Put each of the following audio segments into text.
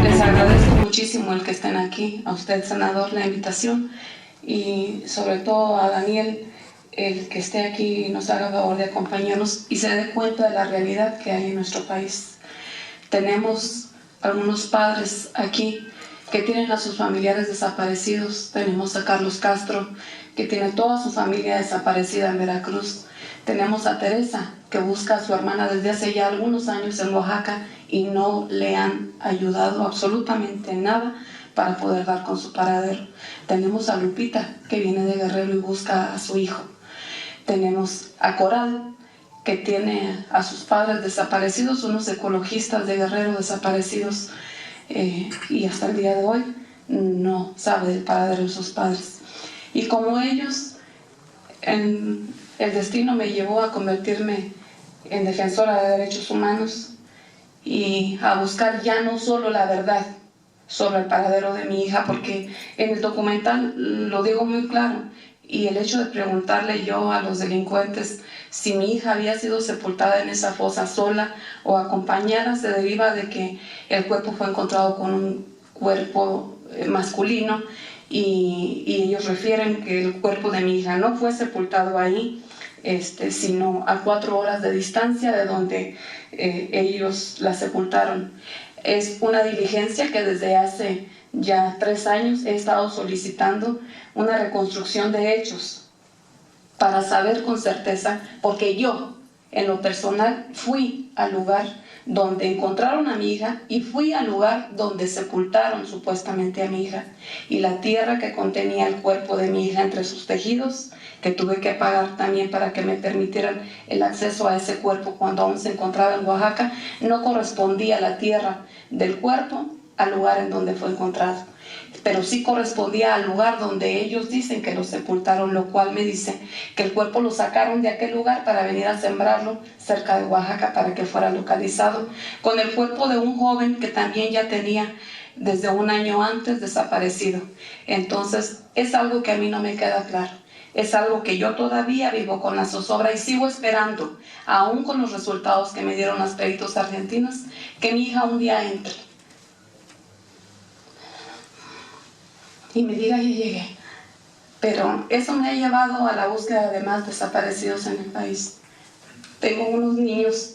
Les agradezco muchísimo el que estén aquí, a usted, senador, la invitación, y sobre todo a Daniel, el que esté aquí y nos haga favor de acompañarnos y se dé cuenta de la realidad que hay en nuestro país. Tenemos algunos padres aquí que tienen a sus familiares desaparecidos. Tenemos a Carlos Castro, que tiene toda su familia desaparecida en Veracruz. Tenemos a Teresa, que busca a su hermana desde hace ya algunos años en Oaxaca y no le han ayudado absolutamente en nada para poder dar con su paradero. Tenemos a Lupita, que viene de Guerrero y busca a su hijo. Tenemos a Coral, que tiene a sus padres desaparecidos, unos ecologistas de Guerrero desaparecidos, y hasta el día de hoy no sabe del paradero de sus padres. Y como ellos, el destino me llevó a convertirme en defensora de derechos humanos y a buscar ya no solo la verdad sobre el paradero de mi hija, porque en el documental lo digo muy claro, y el hecho de preguntarle yo a los delincuentes si mi hija había sido sepultada en esa fosa sola o acompañada se deriva de que el cuerpo fue encontrado con un cuerpo masculino y ellos refieren que el cuerpo de mi hija no fue sepultado ahí, sino a 4 horas de distancia de donde ellos la sepultaron. Es una diligencia que desde hace ya 3 años he estado solicitando una reconstrucción de hechos para saber con certeza, porque yo en lo personal fui al lugar donde encontraron a mi hija y fui al lugar donde sepultaron supuestamente a mi hija, y la tierra que contenía el cuerpo de mi hija entre sus tejidos, que tuve que pagar también para que me permitieran el acceso a ese cuerpo cuando aún se encontraba en Oaxaca, no correspondía la tierra del cuerpo al lugar en donde fue encontrado, pero sí correspondía al lugar donde ellos dicen que lo sepultaron, lo cual me dice que el cuerpo lo sacaron de aquel lugar para venir a sembrarlo cerca de Oaxaca para que fuera localizado, con el cuerpo de un joven que también ya tenía desde 1 año antes desaparecido. Entonces es algo que a mí no me queda claro, es algo que yo todavía vivo con la zozobra y sigo esperando, aún con los resultados que me dieron las peritos argentinos, que mi hija un día entre y me diga: ya llegué. Pero eso me ha llevado a la búsqueda de más desaparecidos en el país. Tengo unos niños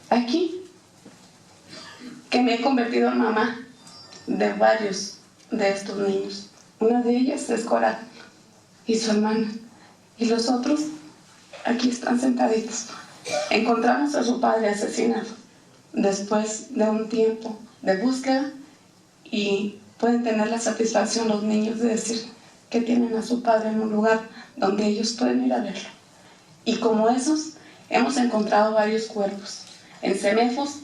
aquí que me he convertido en mamá de varios de estos niños. Una de ellas es Coral y su hermana, y los otros aquí están sentaditos. Encontramos a su padre asesinado después de un tiempo de búsqueda, y pueden tener la satisfacción los niños de decir que tienen a su padre en un lugar donde ellos pueden ir a verlo. Y como esos, hemos encontrado varios cuerpos en CEMEFOS,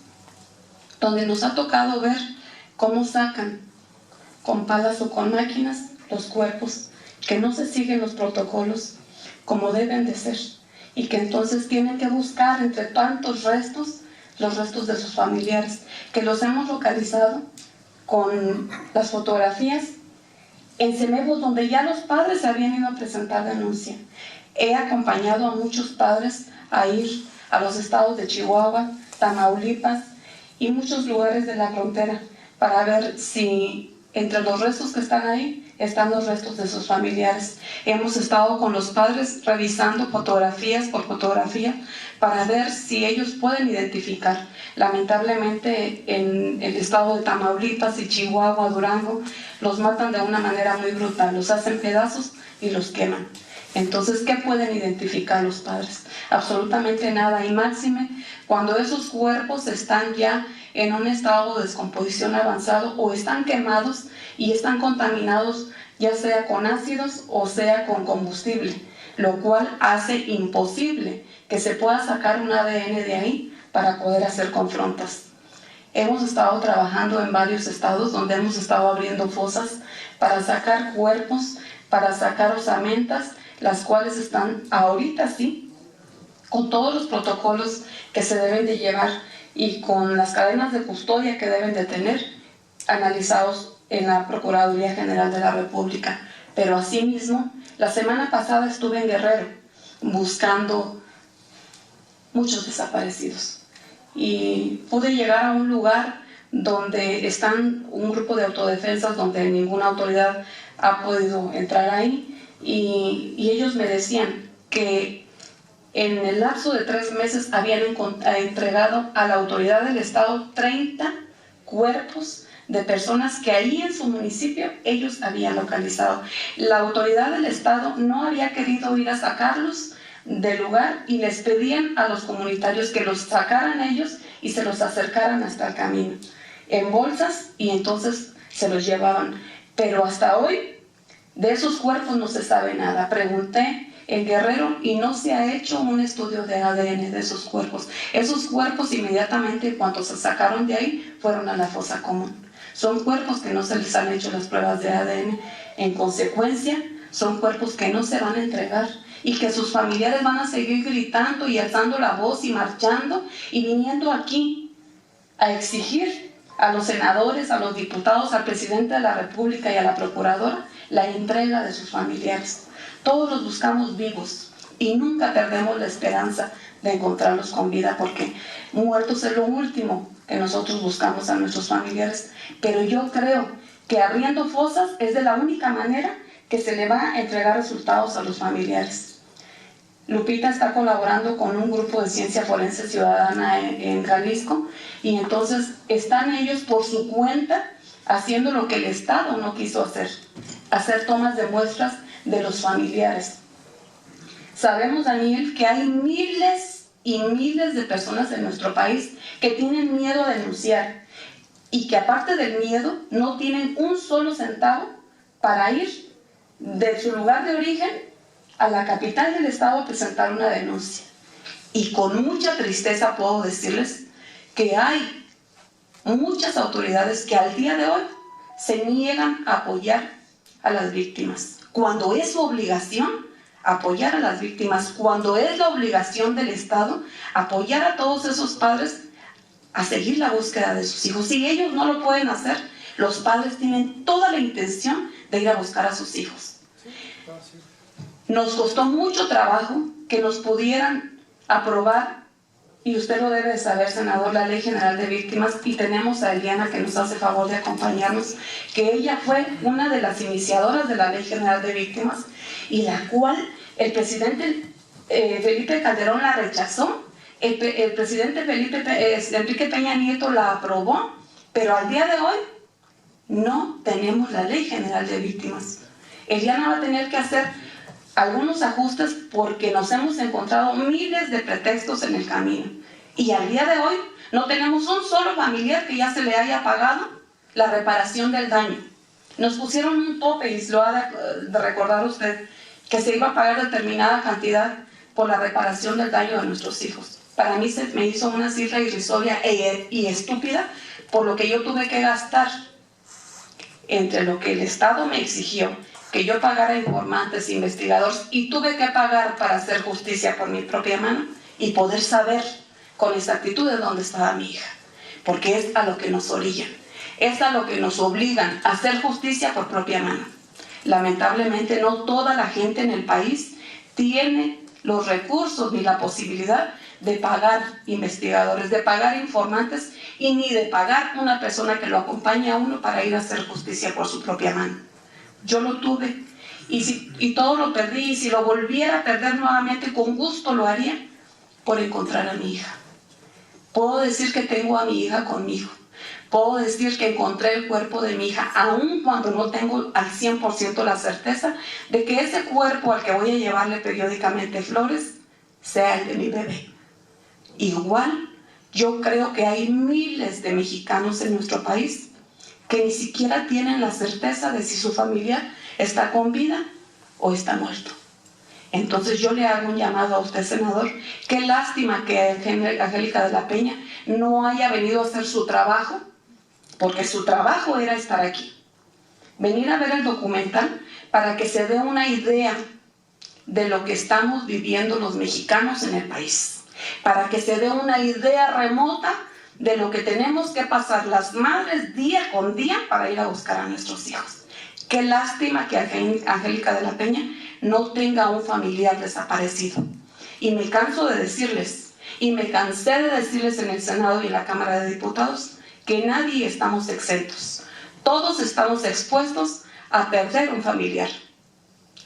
donde nos ha tocado ver cómo sacan con palas o con máquinas los cuerpos, que no se siguen los protocolos como deben de ser, y que entonces tienen que buscar entre tantos restos los restos de sus familiares, que los hemos localizado con las fotografías en CEMEFOS, donde ya los padres se habían ido a presentar denuncia. He acompañado a muchos padres a ir a los estados de Chihuahua, Tamaulipas y muchos lugares de la frontera para ver si entre los restos que están ahí están los restos de sus familiares. Hemos estado con los padres revisando fotografías por fotografía para ver si ellos pueden identificar. Lamentablemente en el estado de Tamaulipas y Chihuahua, Durango, los matan de una manera muy brutal, los hacen pedazos y los queman. Entonces, ¿qué pueden identificar los padres? Absolutamente nada, y máxime cuando esos cuerpos están ya en un estado de descomposición avanzado o están quemados y están contaminados, ya sea con ácidos o sea con combustible, lo cual hace imposible que se pueda sacar un ADN de ahí para poder hacer confrontas. Hemos estado trabajando en varios estados donde hemos estado abriendo fosas para sacar cuerpos, para sacar osamentas, las cuales están ahorita sí, con todos los protocolos que se deben de llevar y con las cadenas de custodia que deben de tener, analizados en la Procuraduría General de la República. Pero asimismo, la semana pasada estuve en Guerrero buscando muchos desaparecidos, y pude llegar a un lugar donde están un grupo de autodefensas donde ninguna autoridad ha podido entrar ahí, y ellos me decían que en el lapso de 3 meses habían entregado a la autoridad del Estado 30 cuerpos de personas que ahí en su municipio ellos habían localizado. La autoridad del Estado no había querido ir a sacarlos del lugar y les pedían a los comunitarios que los sacaran ellos y se los acercaran hasta el camino en bolsas, y entonces se los llevaban. Pero hasta hoy de esos cuerpos no se sabe nada. Pregunté en Guerrero y no se ha hecho un estudio de ADN de esos cuerpos. Esos cuerpos inmediatamente cuando se sacaron de ahí fueron a la fosa común. Son cuerpos que no se les han hecho las pruebas de ADN. En consecuencia, son cuerpos que no se van a entregar y que sus familiares van a seguir gritando y alzando la voz y marchando y viniendo aquí a exigir a los senadores, a los diputados, al presidente de la República y a la procuradora la entrega de sus familiares. Todos los buscamos vivos y nunca perdemos la esperanza de encontrarlos con vida, porque muertos es lo último que nosotros buscamos a nuestros familiares. Pero yo creo que abriendo fosas es de la única manera que se le va a entregar resultados a los familiares. Lupita está colaborando con un grupo de ciencia forense ciudadana en Jalisco, y entonces están ellos por su cuenta haciendo lo que el Estado no quiso hacer tomas de muestras de los familiares. Sabemos, Daniel, que hay miles y miles de personas en nuestro país que tienen miedo a denunciar y que aparte del miedo no tienen un solo centavo para ir de su lugar de origen a la capital del estado a presentar una denuncia. Y con mucha tristeza puedo decirles que hay muchas autoridades que al día de hoy se niegan a apoyar a las víctimas, cuando es su obligación apoyar a las víctimas, cuando es la obligación del Estado apoyar a todos esos padres a seguir la búsqueda de sus hijos. Si ellos no lo pueden hacer, los padres tienen toda la intención de ir a buscar a sus hijos. Nos costó mucho trabajo que nos pudieran aprobar, y usted lo debe de saber, senador, la Ley General de Víctimas, y tenemos a Eliana que nos hace favor de acompañarnos, que ella fue una de las iniciadoras de la Ley General de Víctimas, y la cual el presidente Felipe Calderón la rechazó, el presidente Enrique Peña Nieto la aprobó, pero al día de hoy no tenemos la Ley General de Víctimas. Eliana va a tener que hacer algunos ajustes porque nos hemos encontrado miles de pretextos en el camino, y al día de hoy no tenemos un solo familiar que ya se le haya pagado la reparación del daño. Nos pusieron un tope, y lo ha de recordar usted, que se iba a pagar determinada cantidad por la reparación del daño de nuestros hijos. Para mí se me hizo una cifra irrisoria y estúpida, por lo que yo tuve que gastar entre lo que el Estado me exigió que yo pagara informantes, investigadores, y tuve que pagar para hacer justicia por mi propia mano y poder saber con exactitud de dónde estaba mi hija, porque es a lo que nos orillan, es a lo que nos obligan a hacer justicia por propia mano. Lamentablemente no toda la gente en el país tiene los recursos ni la posibilidad de pagar investigadores, de pagar informantes, y ni de pagar una persona que lo acompañe a uno para ir a hacer justicia por su propia mano. Yo lo tuve y todo lo perdí, y si lo volviera a perder nuevamente, con gusto lo haría por encontrar a mi hija. Puedo decir que tengo a mi hija conmigo. Puedo decir que encontré el cuerpo de mi hija, aun cuando no tengo al 100% la certeza de que ese cuerpo al que voy a llevarle periódicamente flores sea el de mi bebé. Igual, yo creo que hay miles de mexicanos en nuestro país que ni siquiera tienen la certeza de si su familiar está con vida o está muerto. Entonces yo le hago un llamado a usted, senador. Qué lástima que Angélica de la Peña no haya venido a hacer su trabajo, porque su trabajo era estar aquí, venir a ver el documental para que se dé una idea de lo que estamos viviendo los mexicanos en el país, para que se dé una idea remota de lo que tenemos que pasar las madres día con día para ir a buscar a nuestros hijos. Qué lástima que Angélica de la Peña no tenga un familiar desaparecido. Y me canso de decirles, Y me cansé de decirles en el Senado y en la Cámara de Diputados que nadie estamos exentos. Todos estamos expuestos a perder un familiar.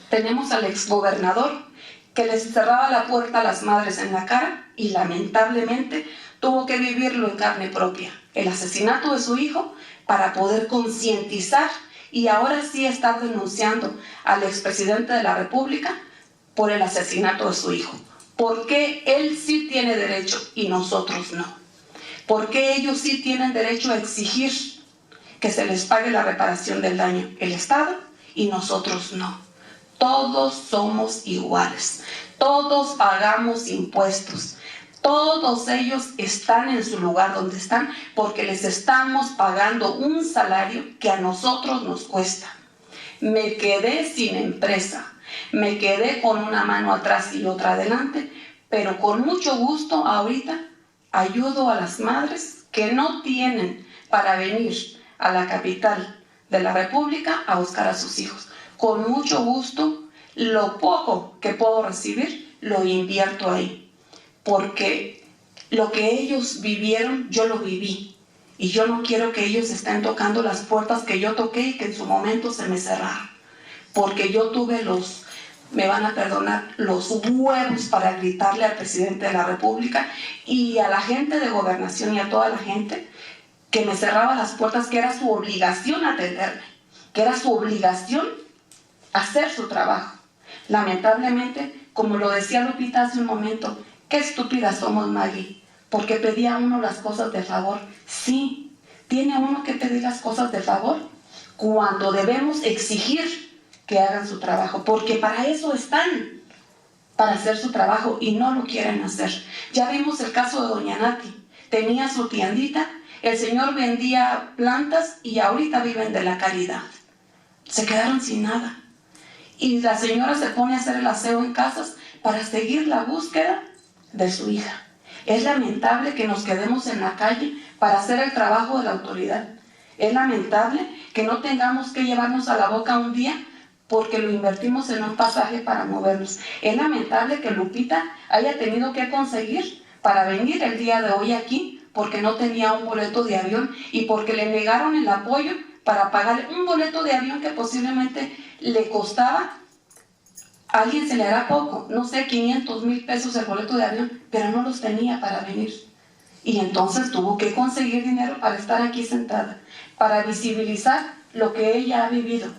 Tenemos al exgobernador que les cerraba la puerta a las madres en la cara y lamentablemente tuvo que vivirlo en carne propia, el asesinato de su hijo, para poder concientizar y ahora sí estar denunciando al expresidente de la República por el asesinato de su hijo. ¿Por qué él sí tiene derecho y nosotros no? ¿Por qué ellos sí tienen derecho a exigir que se les pague la reparación del daño, el Estado, y nosotros no? Todos somos iguales, todos pagamos impuestos. Todos ellos están en su lugar donde están porque les estamos pagando un salario que a nosotros nos cuesta. Me quedé sin empresa, me quedé con una mano atrás y otra adelante, pero con mucho gusto ahorita ayudo a las madres que no tienen para venir a la capital de la República a buscar a sus hijos. Con mucho gusto, lo poco que puedo recibir lo invierto ahí. Porque lo que ellos vivieron, yo lo viví. Y yo no quiero que ellos estén tocando las puertas que yo toqué y que en su momento se me cerraron. Porque yo tuve me van a perdonar, los huevos para gritarle al presidente de la República y a la gente de gobernación y a toda la gente que me cerraba las puertas, que era su obligación atenderme, que era su obligación hacer su trabajo. Lamentablemente, como lo decía Lupita hace un momento, qué estúpidas somos, Maggie, porque pedía uno las cosas de favor. Sí, tiene uno que pedir las cosas de favor cuando debemos exigir que hagan su trabajo, porque para eso están, para hacer su trabajo y no lo quieren hacer. Ya vimos el caso de doña Nati, tenía su tiendita, el señor vendía plantas y ahorita viven de la caridad. Se quedaron sin nada. Y la señora se pone a hacer el aseo en casas para seguir la búsqueda de su hija. Es lamentable que nos quedemos en la calle para hacer el trabajo de la autoridad. Es lamentable que no tengamos que llevarnos a la boca un día porque lo invertimos en un pasaje para movernos. Es lamentable que Lupita haya tenido que conseguir para venir el día de hoy aquí porque no tenía un boleto de avión y porque le negaron el apoyo para pagar un boleto de avión que posiblemente le costaba, a alguien se le hará poco, no sé, 500,000 pesos el boleto de avión, pero no los tenía para venir. Y entonces tuvo que conseguir dinero para estar aquí sentada, para visibilizar lo que ella ha vivido.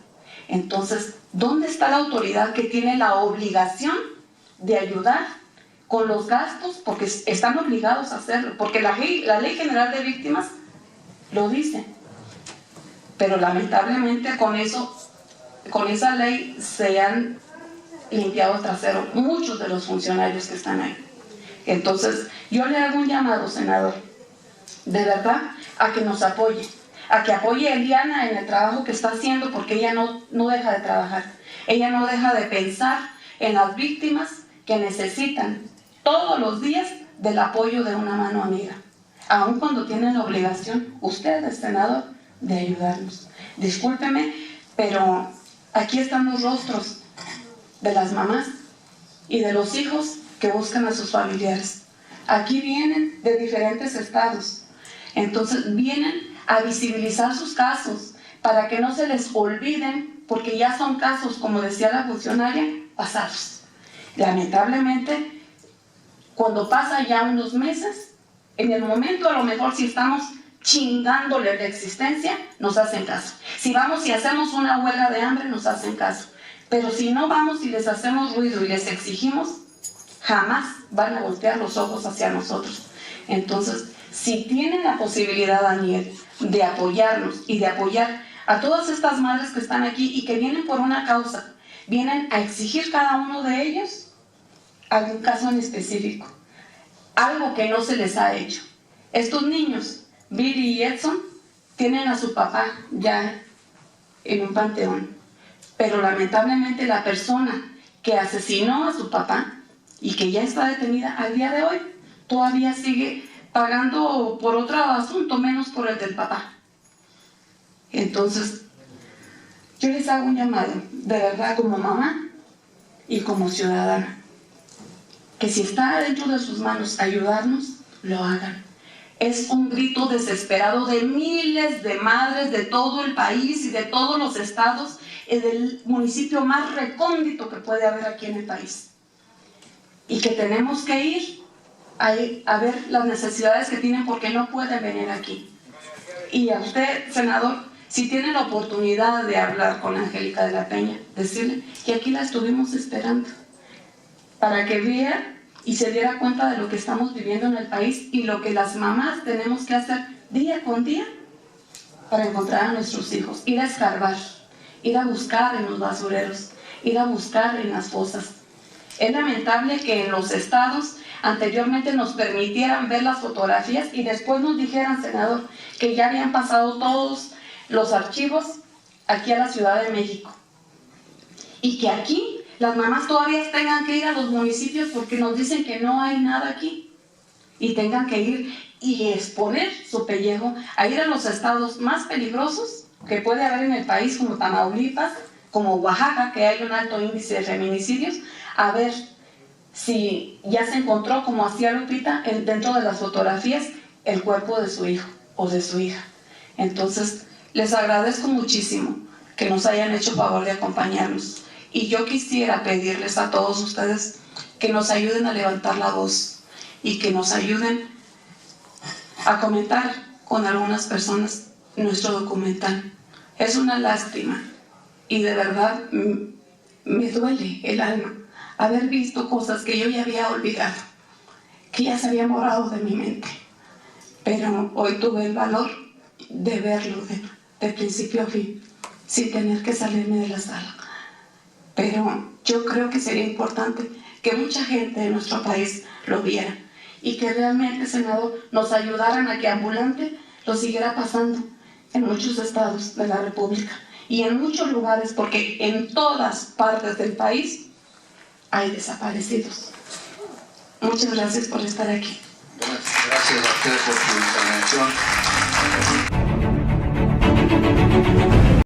Entonces, ¿dónde está la autoridad que tiene la obligación de ayudar con los gastos? Porque están obligados a hacerlo, porque la Ley General de Víctimas lo dice. Pero lamentablemente con esa ley se han limpiado el trasero muchos de los funcionarios que están ahí. Entonces, yo le hago un llamado, senador, de verdad, a que nos apoye, a que apoye a Eliana en el trabajo que está haciendo, porque ella no deja de trabajar, ella no deja de pensar en las víctimas que necesitan todos los días del apoyo de una mano amiga, aun cuando tienen la obligación, ustedes, senador, de ayudarnos. Discúlpeme, pero aquí están los rostros de las mamás y de los hijos que buscan a sus familiares. Aquí vienen de diferentes estados, entonces vienen a visibilizar sus casos para que no se les olviden, porque ya son casos, como decía la funcionaria, pasados. Lamentablemente, cuando pasa ya unos meses, en el momento a lo mejor si estamos chingándole la existencia, nos hacen caso. Si vamos y hacemos una huelga de hambre, nos hacen caso. Pero si no vamos y les hacemos ruido y les exigimos, jamás van a voltear los ojos hacia nosotros. Entonces, si tienen la posibilidad, Daniel, de apoyarnos y de apoyar a todas estas madres que están aquí y que vienen por una causa, vienen a exigir cada uno de ellos algún caso en específico, algo que no se les ha hecho. Estos niños, Billy y Edson, tienen a su papá ya en un panteón, pero lamentablemente la persona que asesinó a su papá y que ya está detenida al día de hoy, todavía sigue pagando por otro asunto, menos por el del papá. Entonces, yo les hago un llamado, de verdad, como mamá y como ciudadana. que si está dentro de sus manos ayudarnos, lo hagan. Es un grito desesperado de miles de madres de todo el país y de todos los estados, del municipio más recóndito que puede haber aquí en el país. Y que tenemos que ir a ver las necesidades que tienen porque no pueden venir aquí. Y a usted, senador, si tiene la oportunidad de hablar con Angélica de la Peña, decirle que aquí la estuvimos esperando para que vea y se diera cuenta de lo que estamos viviendo en el país y lo que las mamás tenemos que hacer día con día para encontrar a nuestros hijos, ir a escarbar, ir a buscar en los basureros, ir a buscar en las fosas. Es lamentable que en los estados anteriormente nos permitieran ver las fotografías y después nos dijeran, senador, que ya habían pasado todos los archivos aquí a la Ciudad de México y que aquí las mamás todavía tengan que ir a los municipios porque nos dicen que no hay nada aquí y tengan que ir y exponer su pellejo a ir a los estados más peligrosos que puede haber en el país, como Tamaulipas, como Oaxaca, que hay un alto índice de feminicidios, a ver si ya se encontró, como hacía Lupita, dentro de las fotografías, el cuerpo de su hijo o de su hija. Entonces, les agradezco muchísimo que nos hayan hecho favor de acompañarnos. Y yo quisiera pedirles a todos ustedes que nos ayuden a levantar la voz y que nos ayuden a comentar con algunas personas nuestro documental. Es una lástima y de verdad me duele el alma haber visto cosas que yo ya había olvidado, que ya se habían borrado de mi mente. Pero hoy tuve el valor de verlo de principio a fin, sin tener que salirme de la sala. Pero yo creo que sería importante que mucha gente de nuestro país lo viera y que realmente, senador, nos ayudaran a que ambulante lo siguiera pasando en muchos estados de la República y en muchos lugares, porque en todas partes del país hay desaparecidos. Muchas gracias por estar aquí. Gracias a usted por su intervención.